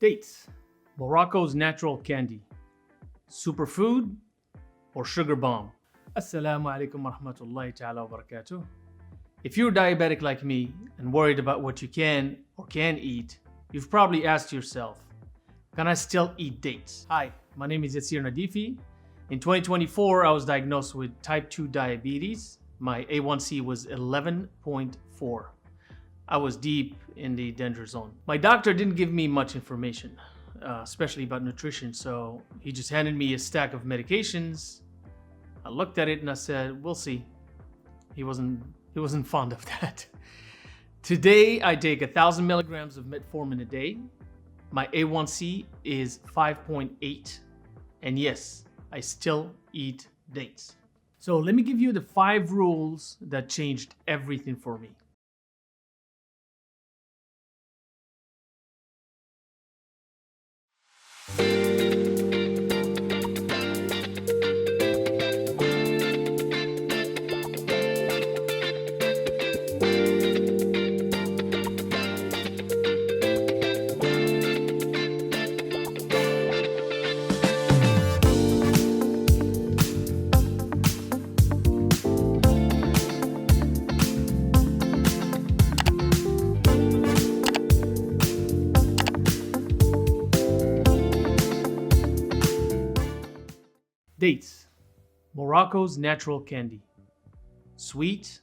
Dates, Morocco's natural candy, superfood, or sugar bomb. Assalamu alaikum warahmatullahi wa barakatuh. If you're diabetic like me and worried about what you can or can't eat, you've probably asked yourself, can I still eat dates? Hi, my name is Yassir Nadifi. In 2024, I was diagnosed with type 2 diabetes. My A1C was 11.4. I was deep in the danger zone. My doctor didn't give me much information, especially about nutrition, so he just handed me a stack of medications. I looked at it and I said, we'll see. He wasn't fond of that. Today, I take 1,000 milligrams of metformin a day. My A1C is 5.8. And yes, I still eat dates. So let me give you the 5 rules that changed everything for me. Dates, Morocco's natural candy. Sweet,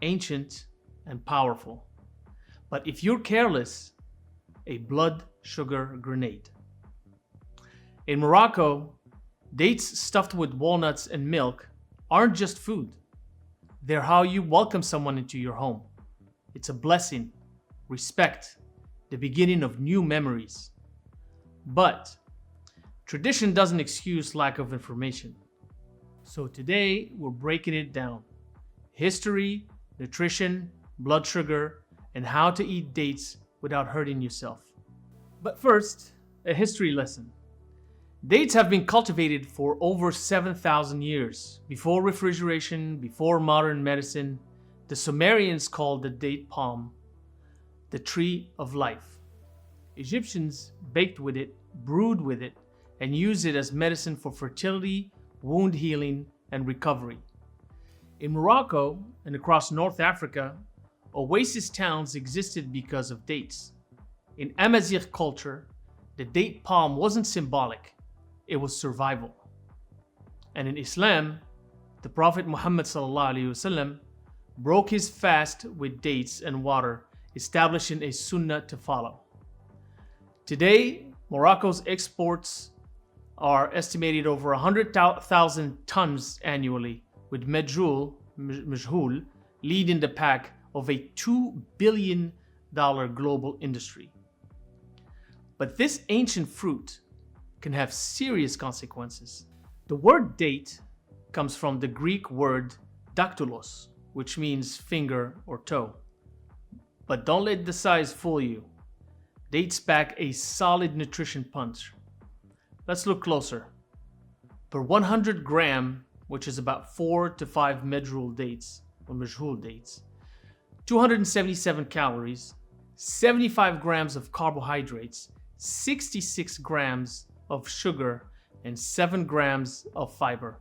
ancient, and powerful. But if you're careless, a blood sugar grenade. In Morocco, dates stuffed with walnuts and milk aren't just food. They're how you welcome someone into your home. It's a blessing, respect, the beginning of new memories. But tradition doesn't excuse lack of information. So today, we're breaking it down. History, nutrition, blood sugar, and how to eat dates without hurting yourself. But first, a history lesson. Dates have been cultivated for over 7,000 years. Before refrigeration, before modern medicine, the Sumerians called the date palm the tree of life. Egyptians baked with it, brewed with it, and use it as medicine for fertility, wound healing, and recovery. In Morocco and across North Africa, oasis towns existed because of dates. In Amazigh culture, the date palm wasn't symbolic, it was survival. And in Islam, the Prophet Muhammad ﷺ broke his fast with dates and water, establishing a sunnah to follow. Today, Morocco's exports are estimated over 100,000 tons annually, with Majhoul leading the pack of a $2 billion global industry. But this ancient fruit can have serious consequences. The word date comes from the Greek word daktylos, which means finger or toe. But don't let the size fool you. Dates pack a solid nutrition punch. Let's look closer. Per 100 gram, which is about 4 to 5 Majhoul dates, or Majhoul dates, 277 calories, 75 grams of carbohydrates, 66 grams of sugar, and 7 grams of fiber.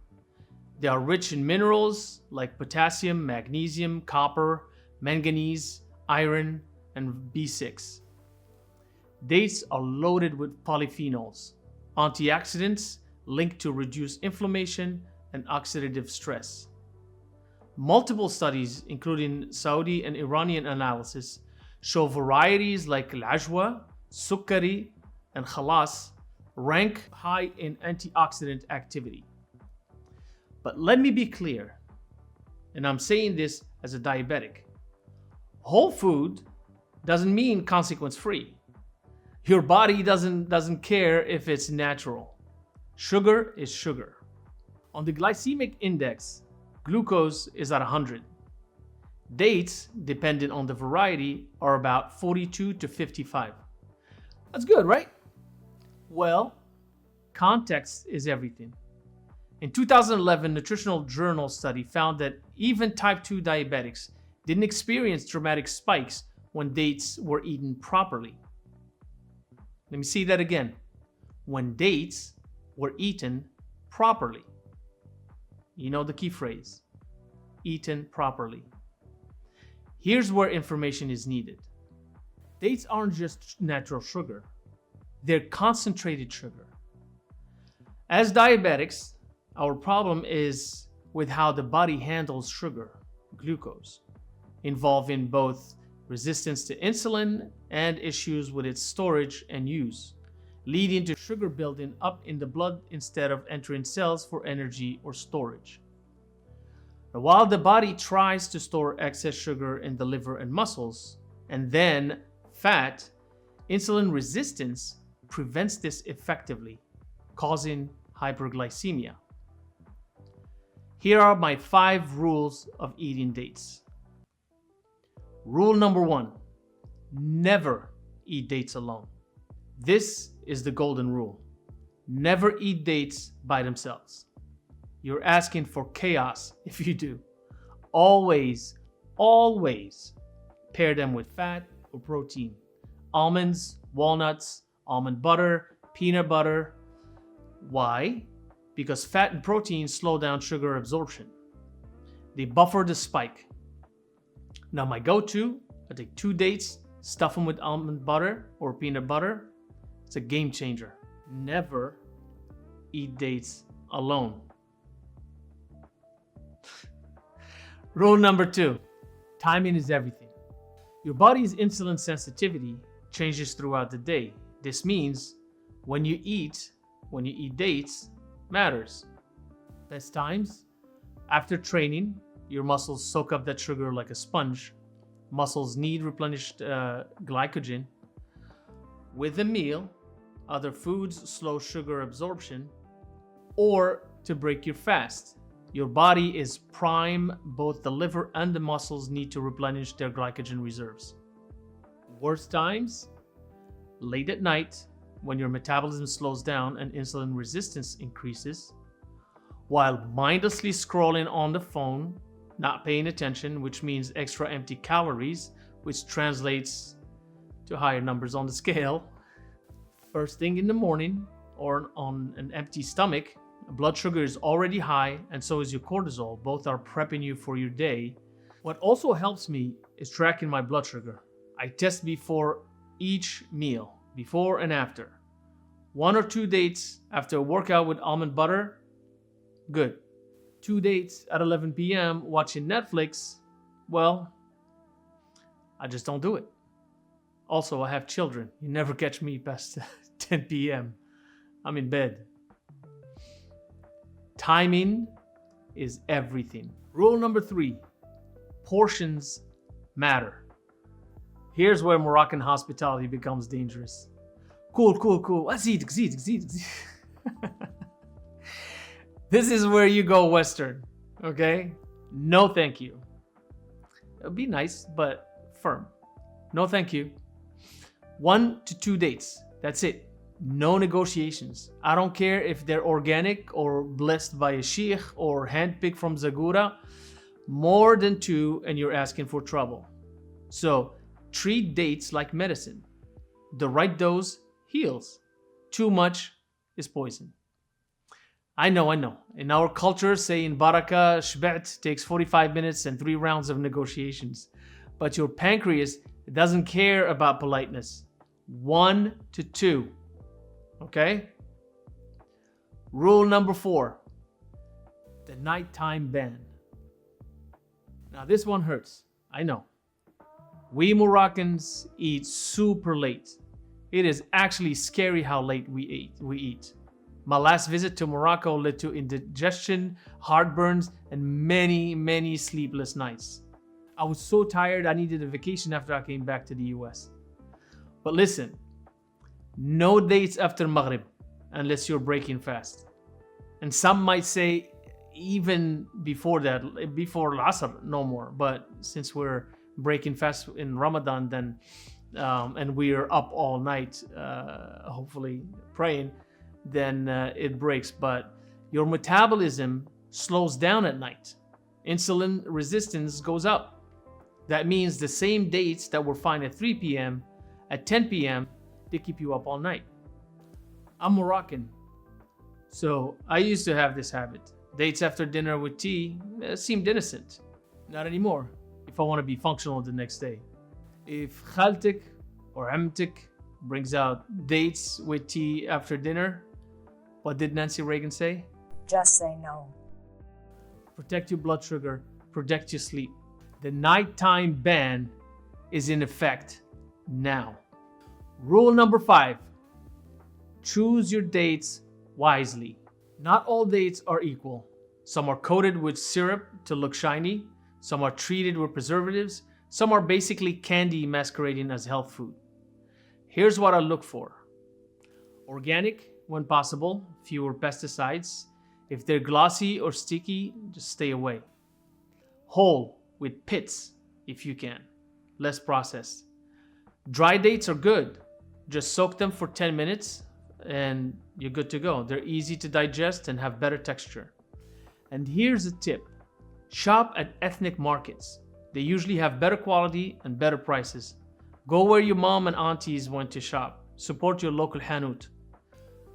They are rich in minerals like potassium, magnesium, copper, manganese, iron, and B6. Dates are loaded with polyphenols, antioxidants linked to reduce inflammation and oxidative stress. Multiple studies, including Saudi and Iranian analysis, show varieties like al-ajwa, sukkari, and khalas rank high in antioxidant activity. But let me be clear, and I'm saying this as a diabetic. Whole food doesn't mean consequence-free. Your body doesn't care if it's natural. Sugar is sugar. On the glycemic index, glucose is at 100. Dates, depending on the variety, are about 42 to 55. That's good, right? Well, context is everything. In 2011, Nutritional Journal study found that even type 2 diabetics didn't experience dramatic spikes when dates were eaten properly. Let me see that again. When dates were eaten properly. You know the key phrase. Eaten properly. Here's where information is needed. Dates aren't just natural sugar. They're concentrated sugar. As diabetics, our problem is with how the body handles sugar, glucose, involving both resistance to insulin and issues with its storage and use, leading to sugar building up in the blood instead of entering cells for energy or storage. Now, while the body tries to store excess sugar in the liver and muscles, and then fat, insulin resistance prevents this effectively, causing hyperglycemia. Here are my 5 rules of eating dates. Rule number 1, never eat dates alone. This is the golden rule. Never eat dates by themselves. You're asking for chaos if you do. Always pair them with fat or protein. Almonds, walnuts, almond butter, peanut butter. Why? Because fat and protein slow down sugar absorption. They buffer the spike. Now my go-to, I take 2 dates, stuff them with almond butter or peanut butter. It's a game changer. Never eat dates alone. Rule number 2, timing is everything. Your body's insulin sensitivity changes throughout the day. This means when you eat dates matters. Best times? After training, your muscles soak up that sugar like a sponge. Muscles need replenished glycogen. With a meal, other foods slow sugar absorption, or to break your fast. Your body is prime, both the liver and the muscles need to replenish their glycogen reserves. Worst times? Late at night, when your metabolism slows down and insulin resistance increases, while mindlessly scrolling on the phone, not paying attention, which means extra empty calories, which translates to higher numbers on the scale. First thing in the morning or on an empty stomach, blood sugar is already high and so is your cortisol. Both are prepping you for your day. What also helps me is tracking my blood sugar. I test before each meal, before and after. 1 or 2 dates after a workout with almond butter, good. 2 dates at 11 p.m. watching Netflix, well, I just don't do it. Also, I have children. You never catch me past 10 p.m. I'm in bed. Timing is everything. Rule number 3, portions matter. Here's where Moroccan hospitality becomes dangerous. Cool. Zid. This is where you go Western, okay? No thank you. It'll be nice, but firm. No thank you. 1 to 2 dates, that's it. No negotiations. I don't care if they're organic or blessed by a sheikh or handpicked from Zagura. More than 2 and you're asking for trouble. So treat dates like medicine. The right dose heals. Too much is poison. I know. In our culture, saying barakatuh, shbat takes 45 minutes and 3 rounds of negotiations. But your pancreas doesn't care about politeness. 1 to 2. Okay? Rule number 4, the nighttime ban. Now this one hurts, I know. We Moroccans eat super late. It is actually scary how late we eat. My last visit to Morocco led to indigestion, heartburns, and many sleepless nights. I was so tired I needed a vacation after I came back to the US. But listen, no dates after Maghrib unless you're breaking fast. And some might say even before that, before Asr, no more. But since we're breaking fast in Ramadan, then and we're up all night, hopefully praying, then it breaks. But your metabolism slows down at night. Insulin resistance goes up. That means the same dates that were fine at 3 p.m., at 10 p.m., they keep you up all night. I'm Moroccan, so I used to have this habit. Dates after dinner with tea seemed innocent. Not anymore, if I want to be functional the next day. If khaltik or amtik brings out dates with tea after dinner, what did Nancy Reagan say? Just say no. Protect your blood sugar, protect your sleep. The nighttime ban is in effect now. Rule number 5, choose your dates wisely. Not all dates are equal. Some are coated with syrup to look shiny, some are treated with preservatives, some are basically candy masquerading as health food. Here's what I look for. Organic, when possible, fewer pesticides. If they're glossy or sticky, just stay away. Whole, with pits, if you can. Less processed. Dry dates are good. Just soak them for 10 minutes and you're good to go. They're easy to digest and have better texture. And here's a tip. Shop at ethnic markets. They usually have better quality and better prices. Go where your mom and aunties went to shop. Support your local hanout.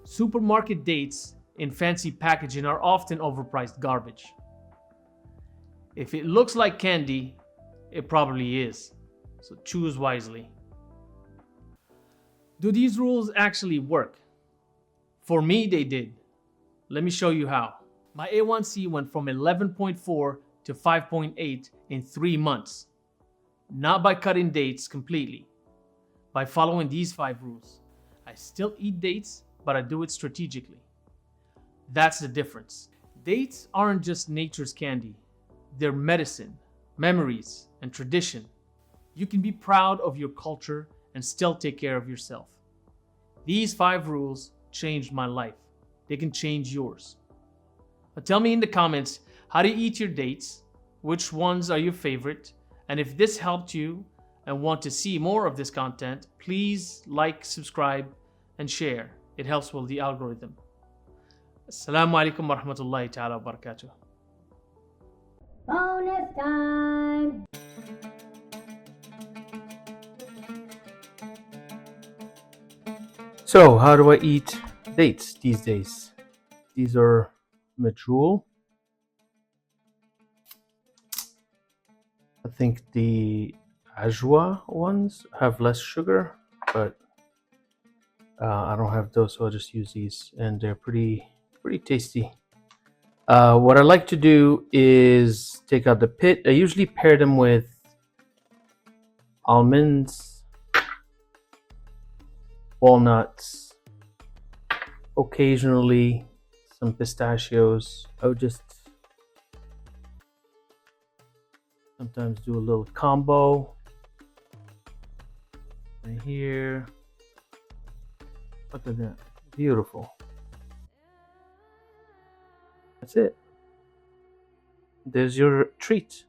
Supermarket dates in fancy packaging are often overpriced garbage. If it looks like candy, it probably is. So choose wisely. Do these rules actually work? For me, they did. Let me show you how. My A1C went from 11.4 to 5.8 in 3 months. Not by cutting dates completely, by following these 5 rules. I still eat dates, but I do it strategically. That's the difference. Dates aren't just nature's candy. They're medicine, memories, and tradition. You can be proud of your culture and still take care of yourself. These 5 rules changed my life. They can change yours. But tell me in the comments, how do you eat your dates? Which ones are your favorite? And if this helped you and want to see more of this content, please like, subscribe, and share. It helps with the algorithm. Assalamu alaikum warahmatullahi wa barakatuh. Bonus time! So, how do I eat dates these days? These are medjool. I think the ajwa ones have less sugar, but I don't have those, so I'll just use these, and they're pretty tasty. What I like to do is take out the pit. I usually pair them with almonds, walnuts, occasionally some pistachios. I would just sometimes do a little combo right here. Look at that, beautiful. That's it. There's your treat.